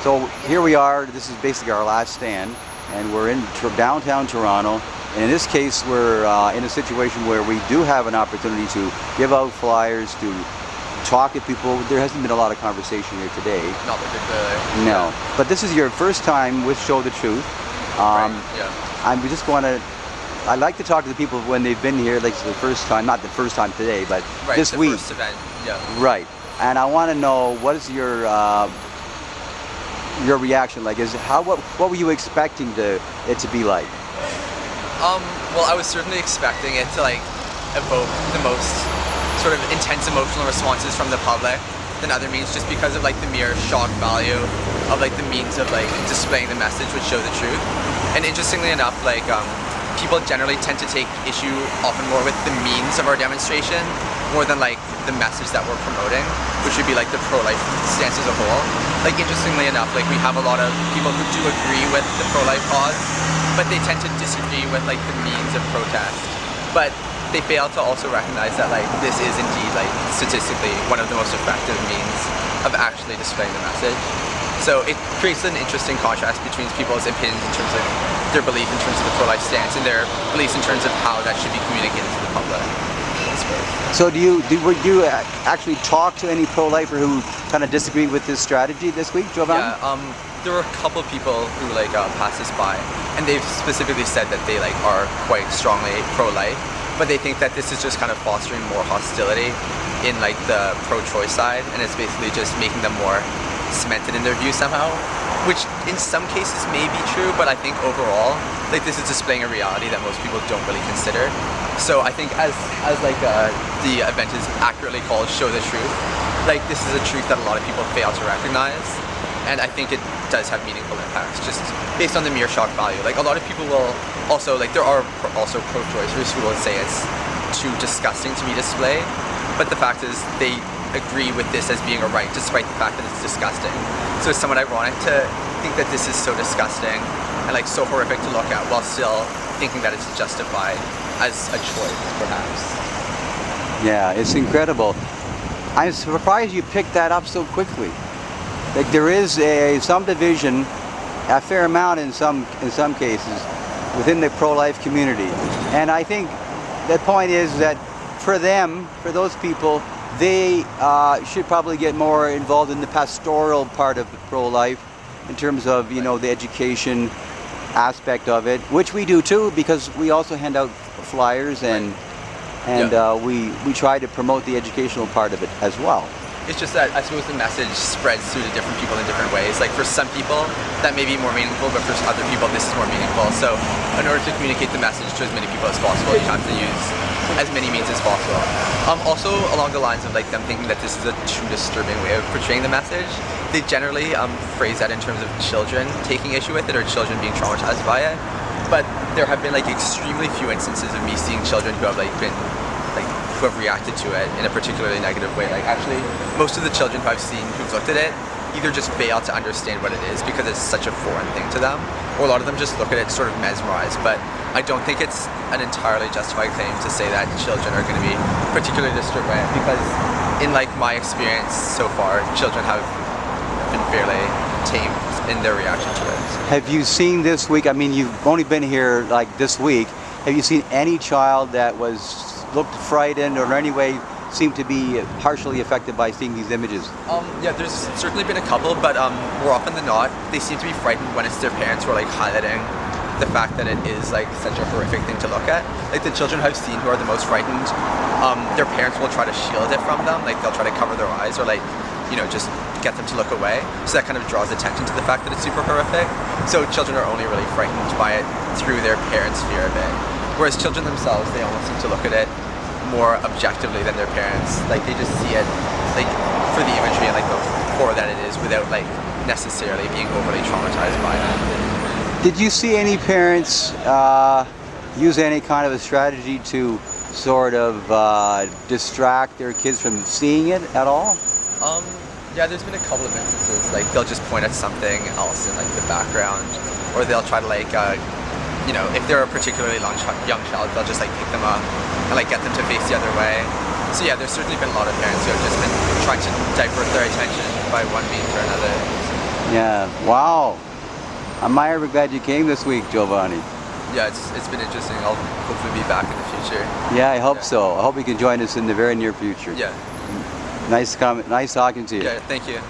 So here we are. This is basically our last stand, and we're in downtown Toronto. And in this case, we're in a situation where we do have an opportunity to give out flyers, to talk to people. There hasn't been a lot of conversation here today. Not particularly. No. But this is your first time with Show the Truth. Right. Yeah. I like to talk to the people when they've been here, like the first time, not the first time today, but Right, this the week. first event. Yeah. Right. And I want to know, what is your reaction like? What were you expecting it to be like? Well, I was certainly expecting it to evoke the most sort of intense emotional responses from the public than other means, just because of the mere shock value of the means of displaying the message which Show the Truth. And interestingly enough, people generally tend to take issue often more with the means of our demonstration more than the message that we're promoting, which would be the pro-life stance as a whole. Interestingly enough, we have a lot of people who do agree with the pro-life cause, but they tend to disagree with the means of protest. But they fail to also recognize that this is indeed statistically one of the most effective means of actually displaying the message. So it creates an interesting contrast between people's opinions in terms of their belief in terms of the pro-life stance and their beliefs in terms of how that should be communicated to the public, I suppose. So would you actually talk to any pro-lifer who kind of disagreed with this strategy this week, Jovan? Yeah, there were a couple people who passed us by, and they've specifically said that they are quite strongly pro-life, but they think that this is just kind of fostering more hostility in the pro-choice side, and it's basically just making them more cemented in their views somehow, which in some cases may be true, but I think overall this is displaying a reality that most people don't really consider. So I think as the event is accurately called Show the Truth, this is a truth that a lot of people fail to recognize, and I think it does have meaningful impacts just based on the mere shock value. A lot of people will also there are also pro-choicers who will say it's too disgusting to be displayed, but the fact is they agree with this as being a right despite the fact that it's disgusting. So it's somewhat ironic to think that this is so disgusting and so horrific to look at while still thinking that it's justified as a choice, perhaps. Yeah, it's incredible. I'm surprised you picked that up so quickly. There is some division, a fair amount in some cases, within the pro-life community. And I think the point is that for those people, they should probably get more involved in the pastoral part of the pro-life in terms of, the education aspect of it, which we do too, because we also hand out flyers and we try to promote the educational part of it as well. It's just that I suppose the message spreads through to different people in different ways. For some people, that may be more meaningful, but for other people, this is more meaningful. So in order to communicate the message to as many people as possible, you have to use as many means as possible. Also, along the lines of them thinking that this is a too disturbing way of portraying the message, they generally phrase that in terms of children taking issue with it or children being traumatized by it. But there have been extremely few instances of me seeing children who have been who have reacted to it in a particularly negative way. Actually, most of the children who I've seen who've looked at it either just fail to understand what it is because it's such a foreign thing to them, or a lot of them just look at it sort of mesmerized. But I don't think it's an entirely justified claim to say that children are going to be particularly disturbed by it, because in my experience so far, children have been fairly tame in their reaction to it. Have you seen this week, I mean, you've only been here this week, have you seen any child that looked frightened or in any way seemed to be partially affected by seeing these images? Yeah, there's certainly been a couple, but more often than not, they seem to be frightened when it's their parents who are highlighting the fact that it is such a horrific thing to look at. The children I've seen who are the most frightened, their parents will try to shield it from them. They'll try to cover their eyes or just get them to look away. So that kind of draws attention to the fact that it's super horrific. So children are only really frightened by it through their parents' fear of it. Whereas children themselves, they almost seem to look at it more objectively than their parents. They just see it for the imagery and the horror that it is without necessarily being overly traumatized by it. Did you see any parents use any kind of a strategy to sort of distract their kids from seeing it at all? Yeah, there's been a couple of instances. They'll just point at something else in the background, or they'll try to if they're a particularly young child, they'll just pick them up and get them to face the other way. So yeah, there's certainly been a lot of parents who have just been trying to divert their attention by one means or another. Yeah. Wow. I'm ever glad you came this week, Giovanni. Yeah, it's been interesting. I'll hopefully be back in the future. Yeah, I hope so. I hope you can join us in the very near future. Yeah. Nice talking to you. Yeah, thank you.